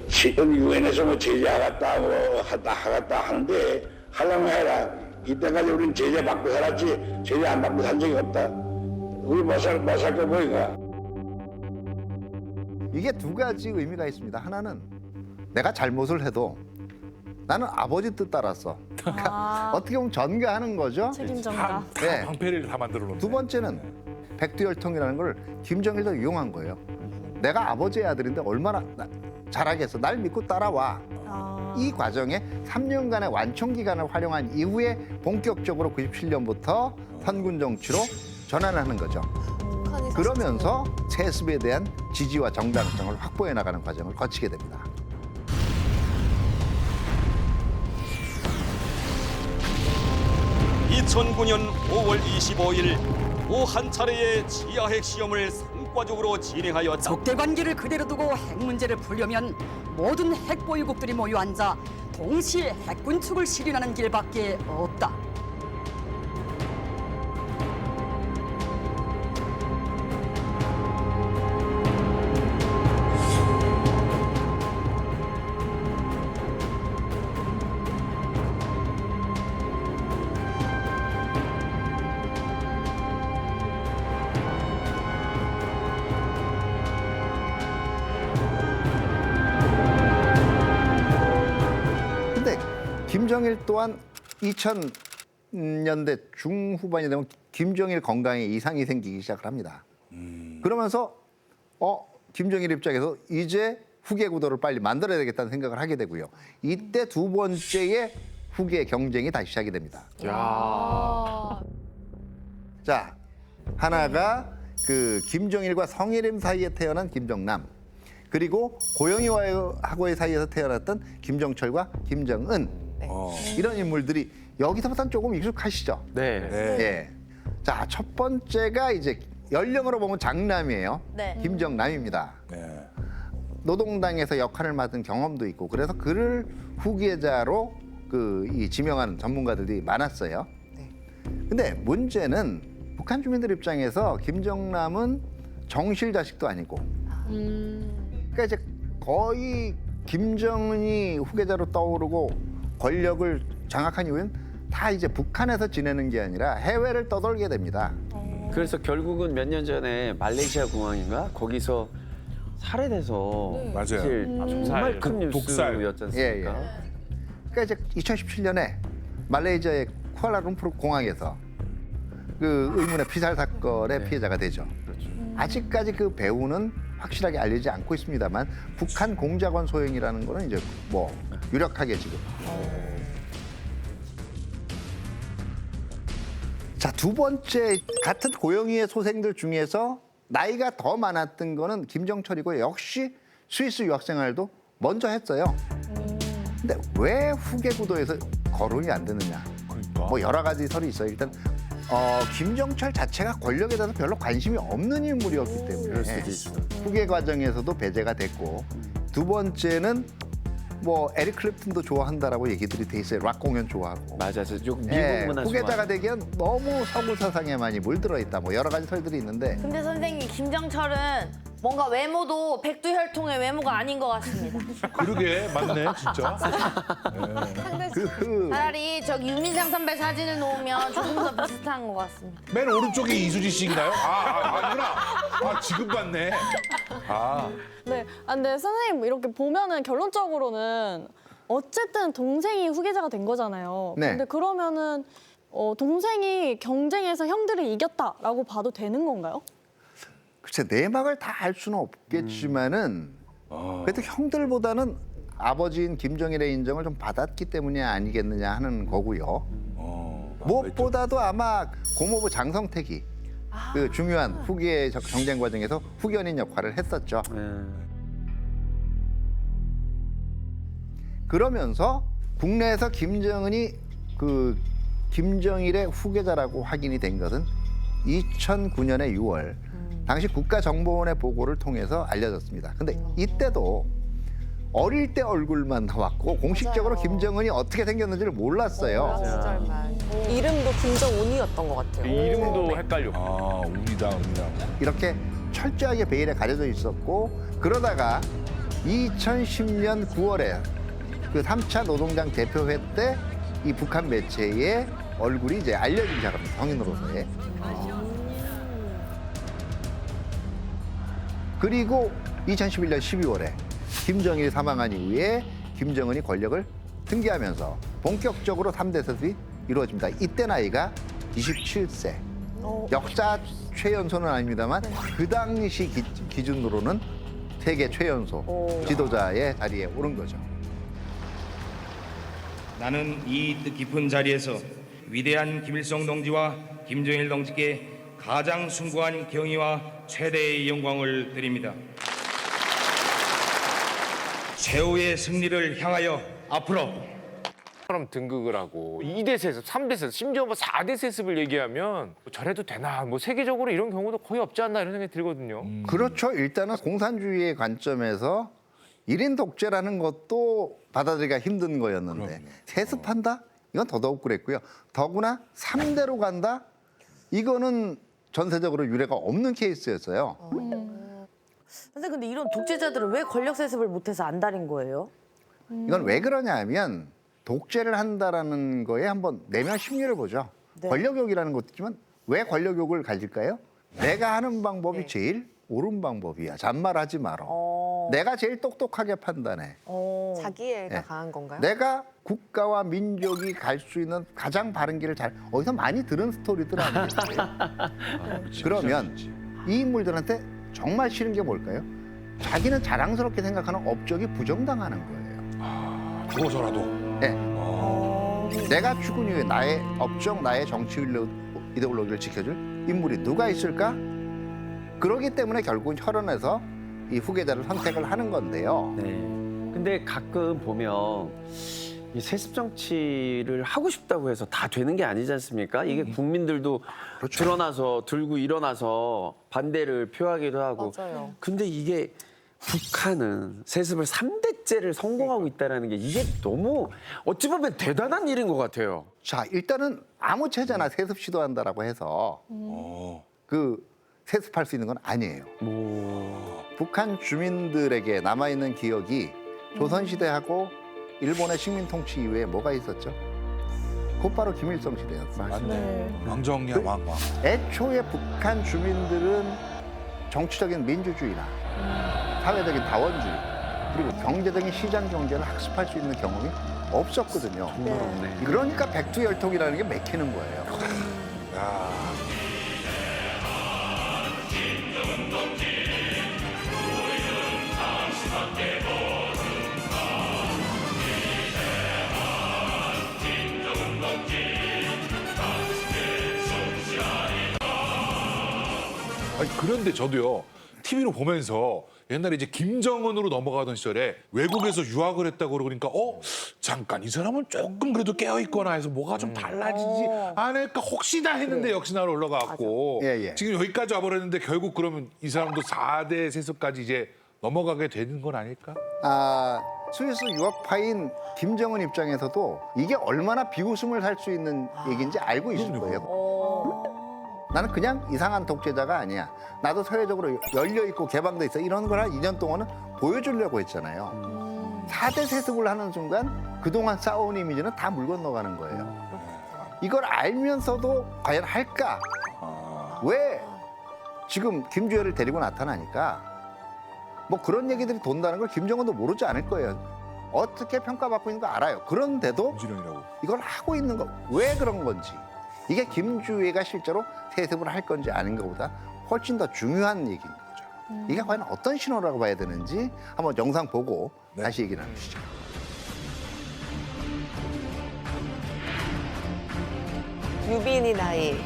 시전 유엔에서 뭐 제재하겠다 뭐 하겠다 하는데 하려면 해라. 이때까지 우리는 제재 받고 살았지 제재 안 받고 산 적이 없다. 우리 못 살게 보이가. 이게 두 가지 의미가 있습니다. 하나는 내가 잘못을 해도 나는 아버지 뜻 따랐어. 그러니까 어떻게 보면 전가하는 거죠. 책임전가. 네. 방패를 다 만들어 놓는. 두 번째는 백두혈통이라는 걸 김정일도 이용한 거예요. 내가 아버지의 아들인데 얼마나 잘하겠어. 날 믿고 따라와. 이 과정에 3년간의 완충 기간을 활용한 이후에 본격적으로 97년부터 선군 정치로 전환을 하는 거죠. 그러면서 세습에 대한 지지와 정당성을 확보해 나가는 과정을 거치게 됩니다. (2009년 5월 25일) 또 한 차례의 지하핵 시험을 성과적으로 진행하였다. 적대 관계를 그대로 두고 핵 문제를 풀려면 모든 핵 보유국들이 모여 앉아 동시에 핵 군축을 실현하는 길밖에 없다. 김정일 또한 2000 20년대 중후반이 되면 김정일 건강에 이상이 생기기 시작을 합니다. 그러면서 김정일 입장에서 이제 후계 구도를 빨리 만들어야 되겠다는 생각을 하게 되고요. 이때 두 번째의 후계 경쟁이 다시 시작이 됩니다. 자, 하나가 그 김정일과 성혜림 사이에 태어난 김정남, 그리고 고영희와의 사이에서 태어났던 김정철과 김정은, 이런 인물들이 여기서부터는 조금 익숙하시죠? 네. 예. 자, 첫 번째가 이제 연령으로 보면 장남이에요. 네. 김정남입니다. 네. 노동당에서 역할을 맡은 경험도 있고, 그래서 그를 후계자로 이 지명하는 전문가들이 많았어요. 근데 문제는 북한 주민들 입장에서 김정남은 정실 자식도 아니고, 그러니까 이제 거의 김정은이 후계자로 떠오르고 권력을 장악한 이후엔 다 이제 북한에서 지내는 게 아니라 해외를 떠돌게 됩니다. 그래서 결국은 몇 년 전에 말레이시아 공항인가 거기서 살해돼서 맞아요. 사실 정말 큰 독살. 뉴스였지 않습니까? 그러니까 이제 2017년에 말레이시아의 쿠알라룸푸르 공항에서 그 의문의 피살 사건의 피해자가 되죠. 아직까지 그 배우는 확실하게 알려지지 않고 있습니다만 북한 공작원 소행이라는 거는 이제 뭐 유력하게 지금. 자, 두 번째, 같은 고영희의 소생들 중에서 나이가 더 많았던 거는 김정철이고, 역시 스위스 유학생활도 먼저 했어요. 근데 왜 후계 구도에서 거론이 안 되느냐? 그러니까. 뭐 여러 가지 설이 있어요. 일단 김정철 자체가 권력에 대해서 별로 관심이 없는 인물이었기 때문에 그럴 수도 있어. 후계 과정에서도 배제가 됐고, 두 번째는 뭐 에릭 클랩튼도 좋아한다라고 얘기들이 돼 있어요. 락 공연 좋아하고. 맞아, 저 미국 문화 후계자가 되기엔 너무 서구 사상에 많이 물들어 있다. 뭐 여러 가지 설들이 있는데. 근데 선생님, 김정철은 뭔가 외모도 백두혈통의 외모가 아닌 것 같습니다. 그러게 맞네 진짜. 차라리 저기 유민상 선배 사진을 놓으면 조금 더 비슷한 것 같습니다. 맨 오른쪽이 이수지 씨인가요? 아니구나. 지금 봤네. 네, 근데 선생님 이렇게 보면은 결론적으로는 어쨌든 동생이 후계자가 된 거잖아요. 네. 근데 그러면은 동생이 경쟁에서 형들을 이겼다라고 봐도 되는 건가요? 글쎄, 내막을 다 알 수는 없겠지만은 그래도 형들보다는 아버지인 김정일의 인정을 좀 받았기 때문이 아니겠느냐 하는 거고요. 무엇보다도 아마 고모부 장성택이 그 중요한 후계 경쟁 과정에서 후견인 역할을 했었죠. 그러면서 국내에서 김정은이 그 김정일의 후계자라고 확인이 된 것은 2009년의 6월 당시 국가정보원의 보고를 통해서 알려졌습니다. 근데 이때도 어릴 때 얼굴만 나왔고 공식적으로 김정은이 어떻게 생겼는지를 몰랐어요. 이름도 김정운이었던 것 같아요. 이름도 헷갈렸고. 운이다. 이렇게 철저하게 베일에 가려져 있었고, 그러다가 2010년 9월에 그 3차 노동당 대표회 때 이 북한 매체에 얼굴이 이제 알려지기 시작합니다. 성인으로서의. 그리고 2011년 12월에 김정일이 사망한 이후에 김정은이 권력을 등기하면서 본격적으로 3대 세습이 이루어집니다. 이때 나이가 27세. 역사 최연소는 아닙니다만 그 당시 기준으로는 세계 최연소 지도자의 자리에 오른 거죠. 나는 이 뜻깊은 자리에서 위대한 김일성 동지와 김정일 동지께 가장 숭고한 경의와 최대의 영광을 드립니다. 최후의 승리를 향하여 앞으로 처럼 등극을 하고 2대 세습, 3대 세습, 심지어 뭐 4대 세습을 얘기하면 저래도 되나? 뭐 세계적으로 이런 경우도 거의 없지 않나 이런 생각이 들거든요. 그렇죠. 일단은 공산주의의 관점에서 1인 독재라는 것도 받아들이기가 힘든 거였는데 세습한다? 이건 더더욱 그랬고요. 더구나 3대로 간다? 이거는 전세적으로 유례가 없는 케이스였어요. 근데 이런 독재자들은 왜 권력 세습을 못해서 안달인 거예요? 이건 왜 그러냐 하면 독재를 한다라는 거에 한번 내면 심리를 보죠. 권력욕이라는 것도 있지만 왜 권력욕을 가질까요? 내가 하는 방법이 제일 옳은 방법이야. 잔말하지 마라. 내가 제일 똑똑하게 판단해. 자기애가 네. 강한 건가요? 내가 국가와 민족이 갈 수 있는 가장 바른 길을 잘 어디서 많이 들은 스토리들 아니겠어요? 그러면 이 인물들한테 정말 싫은 게 뭘까요? 자기는 자랑스럽게 생각하는 업적이 부정당하는 거예요. 죽어서라도. 네. 내가 죽은 이후에 나의 업적, 나의 정치 이데올로기를 지켜줄 인물이 누가 있을까? 그러기 때문에 결국은 혈연에서 이 후계자를 선택을 하는 건데요. 네. 근데 가끔 보면 이 세습 정치를 하고 싶다고 해서 다 되는 게 아니지 않습니까? 이게 국민들도 그렇죠. 드러나서 들고 일어나서 반대를 표하기도 하고. 맞아요. 근데 이게 북한은 세습을 3대째를 성공하고 있다는 게 이게 너무 어찌 보면 대단한 일인 것 같아요. 자, 일단은 아무 체제나 세습 시도한다라고 해서 그 세습할 수 있는 건 아니에요. 북한 주민들에게 남아있는 기억이 조선시대하고 일본의 식민 통치 이후에 뭐가 있었죠? 곧바로 김일성 시대였어요. 왕정이야 왕. 애초에 북한 주민들은 정치적인 민주주의나 사회적인 다원주의 그리고 경제적인 시장 경제를 학습할 수 있는 경험이 없었거든요. 그러니까 백두혈통이라는 게 맥히는 거예요. 아니, 그런데 저도요 TV로 보면서 옛날에 이제 김정은으로 넘어가던 시절에 외국에서 유학을 했다고 그러니까 잠깐 이 사람은 조금 그래도 깨어 있거나 해서 뭐가 좀 달라지지 않을까 혹시나 했는데 역시나 올라가고 지금 여기까지 와버렸는데 결국 그러면 이 사람도 4대 세습까지 이제 넘어가게 되는 건 아닐까? 스위스 유학파인 김정은 입장에서도 이게 얼마나 비웃음을 살 수 있는 얘기인지 알고 있을 거예요. 나는 그냥 이상한 독재자가 아니야. 나도 사회적으로 열려있고 개방돼 있어. 이런 걸 한 2년 동안은 보여주려고 했잖아요. 4대 세습을 하는 순간 그동안 쌓아온 이미지는 다 물 건너가는 거예요. 이걸 알면서도 과연 할까? 왜 지금 김주애를 데리고 나타나니까 뭐 그런 얘기들이 돈다는 걸 김정은도 모르지 않을 거예요. 어떻게 평가받고 있는 거 알아요. 그런데도 이걸 하고 있는 거 왜 그런 건지 이게 김주애가 실제로 세습을 할 건지 아닌가보다 훨씬 더 중요한 얘기인 거죠. 이게 과연 어떤 신호라고 봐야 되는지 한번 영상 보고 다시 얘기 나누시죠. 유빈이 나이.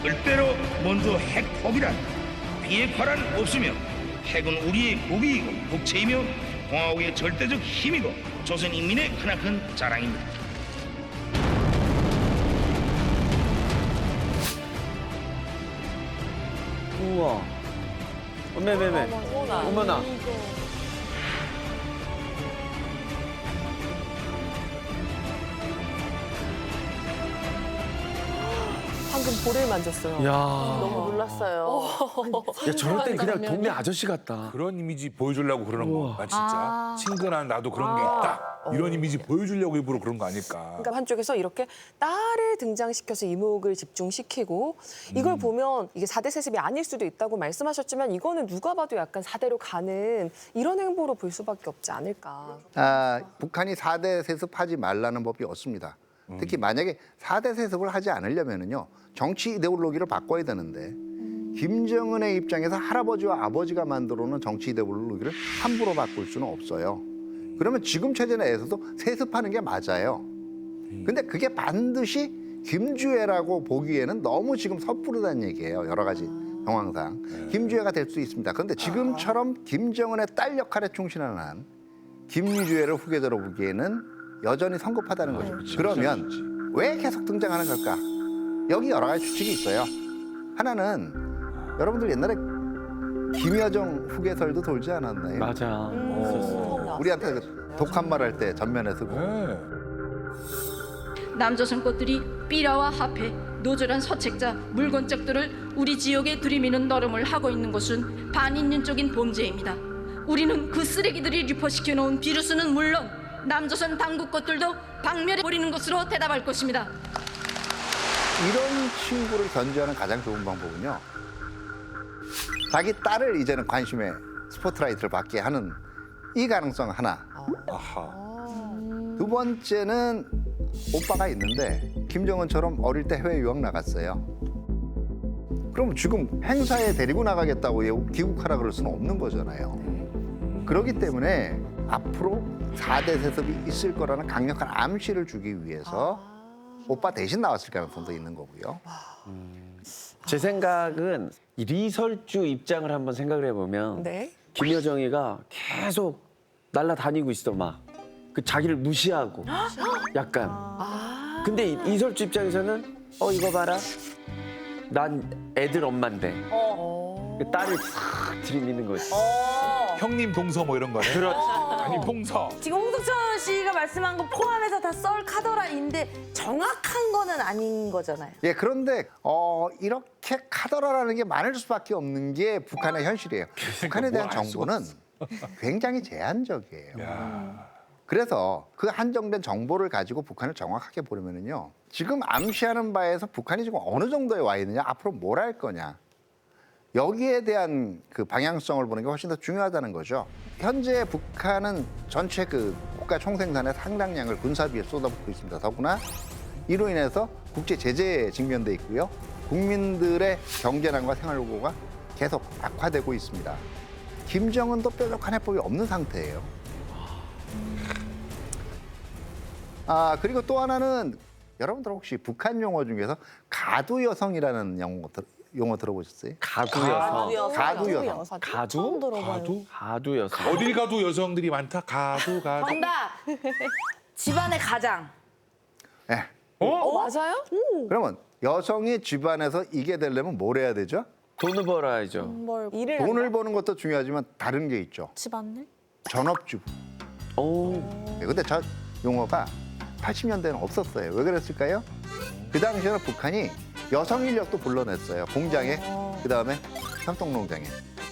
절대로 먼저 핵 포기란 비핵화란 없으며 핵은 우리의 국익이고 국채이며 공화국의 절대적 힘이고 조선 인민의 크나큰 자랑입니다. 우와. 어메메메. 어머나. 방금 볼을 만졌어요. 야. 너무 놀랐어요. 야, 저럴 땐 그냥 동네 아저씨 같다. 그런 이미지 보여주려고 그러는 거야 진짜. 아. 친근한 나도 그런 게 있다. 이런 이미지 보여주려고 일부러 그런 거 아닐까. 그러니까 한쪽에서 이렇게 딸을 등장시켜서 이목을 집중시키고 이걸 보면 이게 4대 세습이 아닐 수도 있다고 말씀하셨지만 이거는 누가 봐도 약간 4대로 가는 이런 행보로 볼 수밖에 없지 않을까. 북한이 4대 세습하지 말라는 법이 없습니다. 특히 만약에 4대 세습을 하지 않으려면요 정치 이데올로기를 바꿔야 되는데 김정은의 입장에서 할아버지와 아버지가 만들어놓은 정치 이데올로기를 함부로 바꿀 수는 없어요. 그러면 지금 체제 내에서도 세습하는 게 맞아요. 근데 그게 반드시 김주애라고 보기에는 너무 지금 섣부르다는 얘기예요. 여러 가지 상황상. 김주애가 될 수 있습니다. 그런데 지금처럼 김정은의 딸 역할에 충실한 한 김주애를 후계자로 보기에는 여전히 성급하다는 거죠. 그러면 왜 계속 등장하는 걸까? 여기 여러 가지 추측이 있어요. 하나는 여러분들 옛날에 김여정 후계설도 돌지 않았나요? 맞아. 우리한테 그 독한 말 할 때 전면에 쓰고. 남조선 꽃들이 삐라와 합해 노졸한 서책자, 물건짝들을 우리 지역에 들이미는 노름을 하고 있는 것은 반인륜적인 범죄입니다. 우리는 그 쓰레기들이 유포시켜 놓은 비루스는 물론 남조선 당국 것들도 박멸해버리는 것으로 대답할 것입니다. 이런 친구를 견제하는 가장 좋은 방법은요. 자기 딸을 이제는 관심의 스포트라이트를 받게 하는 이 가능성 하나. 두 번째는 오빠가 있는데 김정은처럼 어릴 때 해외 유학 나갔어요. 그럼 지금 행사에 데리고 나가겠다고 귀국하라 그럴 수는 없는 거잖아요. 그렇기 때문에 앞으로 4대 세습이 있을 거라는 강력한 암시를 주기 위해서 오빠 대신 나왔을 가능성도 있는 거고요. 제 생각은 이 리설주 입장을 한번 생각을 해보면 네. 김여정이가 계속 날아다니고 있어 막. 그 자기를 무시하고 약간. 근데 이설주 입장에서는 이거 봐라. 난 애들 엄마인데. 그 딸을 싹 들이미는 거지. 형님 동서 뭐 이런 거네. 그렇지. 아니 동서. 지금 홍석천 씨가 말씀한 거 포함해서 다 썰 카더라인데 정확한 거는 아닌 거잖아요. 예, 그런데 이렇게 카더라라는 게 많을 수밖에 없는 게 북한의 현실이에요. 북한에 대한 정보는 굉장히 제한적이에요. 그래서 그 한정된 정보를 가지고 북한을 정확하게 보려면요. 지금 암시하는 바에서 북한이 지금 어느 정도에 와 있느냐, 앞으로 뭘 할 거냐. 여기에 대한 그 방향성을 보는 게 훨씬 더 중요하다는 거죠. 현재 북한은 전체 그 국가 총생산의 상당량을 군사비에 쏟아붓고 있습니다. 더구나 이로 인해서 국제 제재에 직면돼 있고요. 국민들의 경제난과 생활고가 계속 악화되고 있습니다. 김정은도 뾰족한 해법이 없는 상태예요. 그리고 또 하나는 여러분들 혹시 북한 용어 중에서 가두 여성이라는 용어 들어보셨어요? 가두 여성. 가두 여성. 가두? 처음 들어봐요. 가두 여성. 어딜 가도 여성들이 많다. 가두. 정답! 집안의 가장. 네. 맞아요? 그러면 여성이 집안에서 이게 되려면 뭘 해야 되죠? 돈을 벌어야죠. 일을 돈을 버는 것도 중요하지만 다른 게 있죠. 집안일? 전업주부. 오. 네, 근데 저 용어가 80년대에는 없었어요. 왜 그랬을까요? 그 당시에는 북한이 여성 인력도 불러냈어요. 공장에, 그다음에 협동농장에.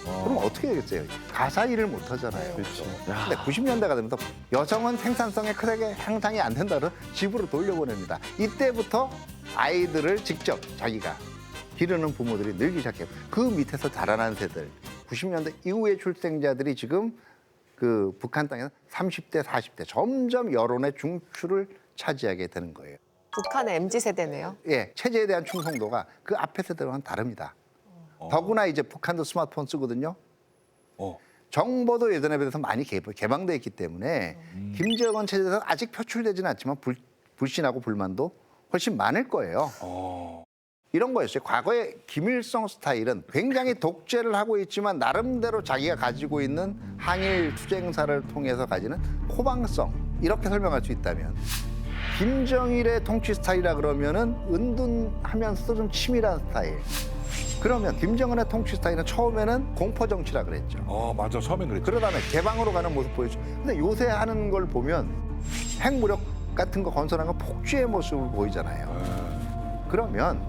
그럼 어떻게 되겠어요? 가사 일을 못 하잖아요. 그렇죠. 근데 90년대가 되면서 여성은 생산성에 크게 향상이 안 된다는 집으로 돌려보냅니다. 이때부터 아이들을 직접 자기가 기르는 부모들이 늘기 시작해요. 그 밑에서 자라난 세들, 90년대 이후의 출생자들이 지금 그 북한 땅에서 30대, 40대 점점 여론의 중추를 차지하게 되는 거예요. 북한의 MZ세대네요. 예, 체제에 대한 충성도가 그 앞에 세대와는 다릅니다. 더구나 이제 북한도 스마트폰 쓰거든요. 정보도 예전에 비해서 많이 개방돼 있기 때문에 김정은 체제에서 아직 표출되지는 않지만 불신하고 불만도 훨씬 많을 거예요. 이런 거였어요. 과거에 김일성 스타일은 굉장히 독재를 하고 있지만 나름대로 자기가 가지고 있는 항일 투쟁사를 통해서 가지는 호방성, 이렇게 설명할 수 있다면 김정일의 통치 스타일이라 그러면은 은둔하면서도 좀 치밀한 스타일. 그러면 김정은의 통치 스타일은 처음에는 공포 정치라 그랬죠. 맞아. 처음엔 그랬죠. 그러다가 개방으로 가는 모습 보여줘. 근데 요새 하는 걸 보면 핵무력 같은 거 건설하는 건 폭주의 모습을 보이잖아요. 그러면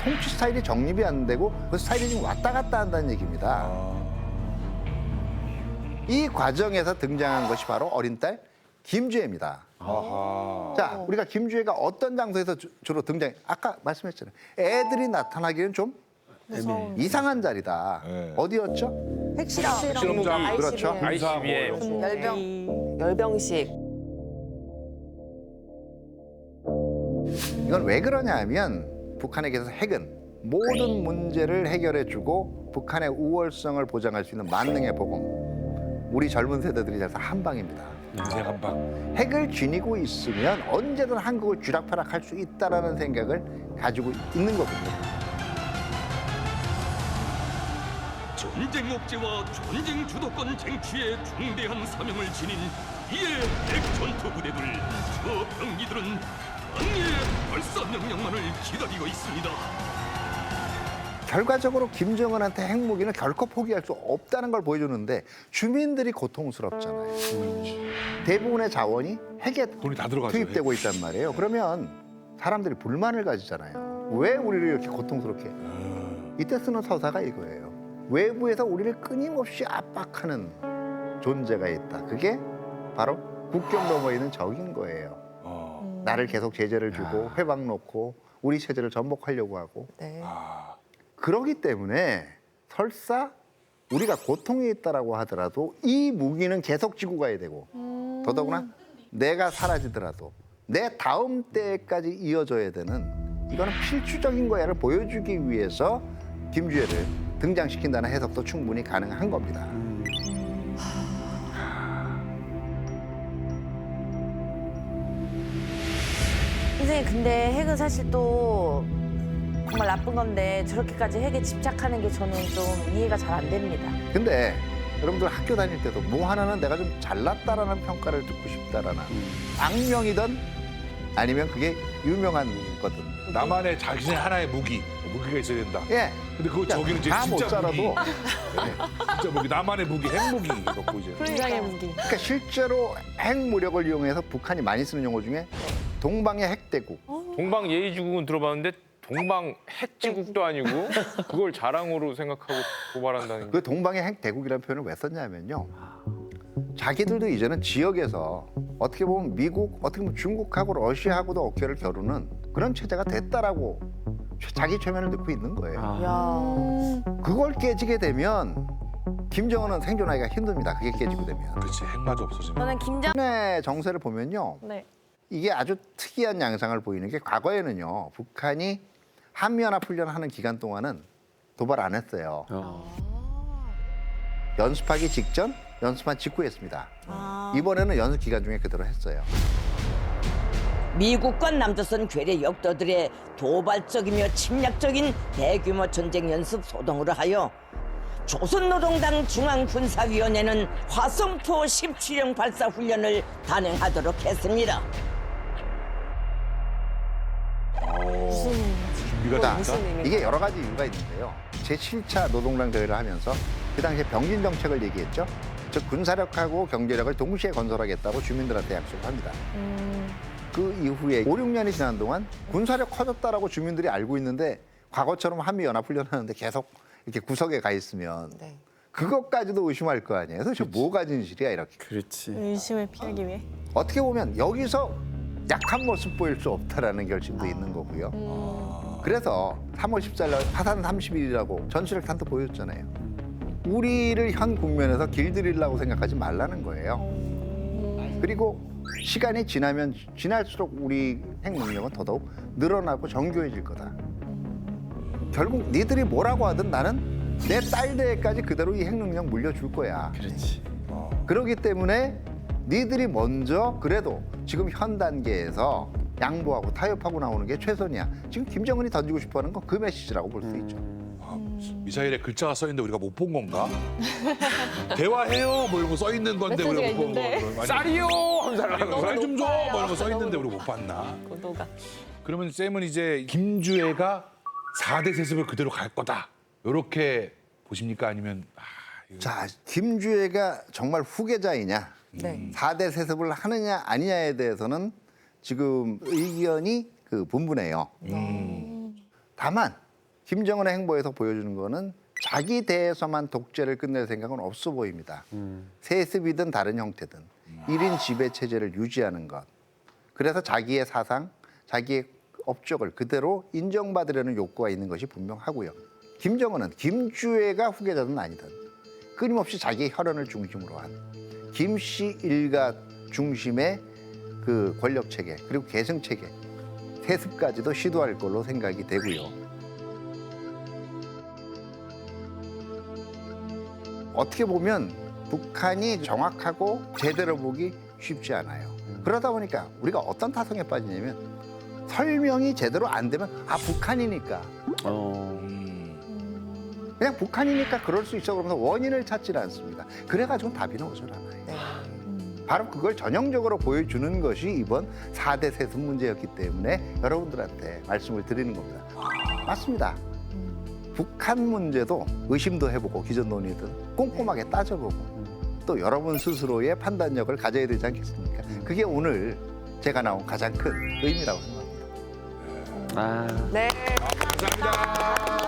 통치 스타일이 정립이 안 되고 그 스타일이 지금 왔다 갔다 한다는 얘기입니다. 이 과정에서 등장한 것이 바로 어린 딸 김주혜입니다. 자, 우리가 김주혜가 어떤 장소에서 주로 등장해? 아까 말씀했잖아요. 애들이 나타나기는 좀 이상한 자리다. 어디였죠? 핵실험. 그렇죠. ICBM. 열병식. 이건 왜 그러냐 하면 북한에게서 핵은 모든 문제를 해결해주고 북한의 우월성을 보장할 수 있는 만능의 보금. 우리 젊은 세대들이 잘 한 방입니다. 인생 한 방. 핵을 지니고 있으면 언제든 한국을 쥐락펴락할 수 있다라는 생각을 가지고 있는 거거든요. 전쟁 억제와 전쟁 주도권 쟁취에 중대한 사명을 지닌 이의 핵 전투 부대들, 저 병기들은 당리의 발사 명령만을 기다리고 있습니다. 결과적으로 김정은한테 핵무기는 결코 포기할 수 없다는 걸 보여주는데 주민들이 고통스럽잖아요. 대부분의 자원이 핵에 돈이 다 들어가죠. 투입되고 있단 말이에요. 그러면 사람들이 불만을 가지잖아요. 왜 우리를 이렇게 고통스럽게 해? 이때 쓰는 서사가 이거예요. 외부에서 우리를 끊임없이 압박하는 존재가 있다. 그게 바로 국경 너머에 있는 적인 거예요. 나를 계속 제재를 주고 회방 놓고 우리 체제를 전복하려고 하고. 네. 그러기 때문에 설사 우리가 고통에 있다라고 하더라도 이 무기는 계속 지고 가야 되고 더더구나 내가 사라지더라도 내 다음 때까지 이어져야 되는 이거는 필수적인 거야를 보여주기 위해서 김주애를 등장시킨다는 해석도 충분히 가능한 겁니다. 선생님 근데 핵은 사실 또 정말 나쁜 건데 저렇게까지 핵에 집착하는 게 저는 좀 이해가 잘 안 됩니다. 근데 여러분들 학교 다닐 때도 뭐 하나는 내가 좀 잘났다라는 평가를 듣고 싶다라는 악명이든 아니면 그게 유명한 거든. 나만의 자신의 하나의 무기가 있어야 된다. 예. 근데 그거 그러니까 저기는 이제 다 못 진짜 살아도 무기. 네, 진짜 무기. 나만의 무기, 핵무기 갖고 이제. 굉장의 무기. 그러니까 실제로 핵 무력을 이용해서 북한이 많이 쓰는 용어 중에 동방의 핵대국. 동방 예의지국은 들어봤는데 동방 핵지국도 아니고 그걸 자랑으로 생각하고 고발한다는 게. 그 동방의 핵대국이라는 표현을 왜 썼냐면요. 자기들도 이제는 지역에서 어떻게 보면 미국, 어떻게 보면 중국하고 러시아하고도 어깨를 겨루는 그런 체제가 됐다라고 자기 최면을 넣고 있는 거예요. 그걸 깨지게 되면 김정은은 생존하기가 힘듭니다. 그게 깨지고 되면. 그렇지, 핵마저 없어지면. 저는 김정은의 정세를 보면요. 네. 이게 아주 특이한 양상을 보이는 게 과거에는요. 북한이 한미연합훈련하는 기간 동안은 도발 안 했어요. 연습하기 직전, 연습한 직후에 했습니다. 이번에는 연습 기간 중에 그대로 했어요. 미국과 남조선 괴뢰 역도들의 도발적이며 침략적인 대규모 전쟁 연습 소동으로 하여 조선노동당 중앙군사위원회는 화성포 17형 발사 훈련을 단행하도록 했습니다. 준비가 자, 됩니까? 이게 여러 가지 이유가 있는데요. 제7차 노동당 대회를 하면서 그 당시에 병진 정책을 얘기했죠. 즉 군사력하고 경제력을 동시에 건설하겠다고 주민들한테 약속을 합니다. 그 이후에 5, 6년이 지난 동안 군사력 커졌다라고 주민들이 알고 있는데 과거처럼 한미연합훈련하는데 계속 이렇게 구석에 가 있으면 그것까지도 의심할 거 아니에요. 도대체 뭐가 진실이야 이렇게. 그렇지. 의심을 피하기 위해. 어떻게 보면 여기서 약한 모습 보일 수 없다라는 결심도 있는 거고요. 그래서 3월 14일 날 파산 30일이라고 전술핵 탄도 보였잖아요. 우리를 현 국면에서 길들이려고 생각하지 말라는 거예요. 그리고 시간이 지나면 지날수록 우리 핵 능력은 더더욱 늘어나고 정교해질 거다. 결국 니들이 뭐라고 하든 나는 내 딸 대에까지 그대로 이 핵 능력 물려줄 거야. 그렇지. 그렇기 때문에 니들이 먼저 그래도 지금 현 단계에서 양보하고 타협하고 나오는 게 최선이야. 지금 김정은이 던지고 싶어하는 건 그 메시지라고 볼 수 있죠. 미사일에 글자가 써 있는데 우리가 못 본 건가? 대화해요 뭐 이런 거 써 있는 건데 우리가 못 본 거. 쌀이요 한 사람. 쌀좀 줘! 뭐 이런 거 써 있는데 우리가 못 봤나? 그러면 쌤은 이제 김주애가 4대 세습을 그대로 갈 거다. 이렇게 보십니까? 아니면 자, 김주애가 정말 후계자이냐, 네. 4대 세습을 하느냐 아니냐에 대해서는 지금 의견이 분분해요. 다만 김정은의 행보에서 보여주는 거는 자기 대에서만 독재를 끝낼 생각은 없어 보입니다. 세습이든 다른 형태든 1인 지배 체제를 유지하는 것. 그래서 자기의 사상, 자기의 업적을 그대로 인정받으려는 욕구가 있는 것이 분명하고요. 김정은은 김주애가 후계자든 아니든 끊임없이 자기의 혈연을 중심으로 한 김씨 일가 중심의 그 권력 체계 그리고 계승 체계, 세습까지도 시도할 걸로 생각이 되고요. 어떻게 보면 북한이 정확하고 제대로 보기 쉽지 않아요. 그러다 보니까 우리가 어떤 타성에 빠지냐면 설명이 제대로 안 되면 북한이니까. 그냥 북한이니까 그럴 수 있어 그러면서 원인을 찾지는 않습니다. 그래가지고 답이 나오질 않아요. 바로 그걸 전형적으로 보여주는 것이 이번 4대 세습 문제였기 때문에 여러분들한테 말씀을 드리는 겁니다. 맞습니다. 북한 문제도 의심도 해보고 기존 논의든 꼼꼼하게 따져보고 또 여러분 스스로의 판단력을 가져야 되지 않겠습니까? 그게 오늘 제가 나온 가장 큰 의미라고 생각합니다. 아. 네. 감사합니다.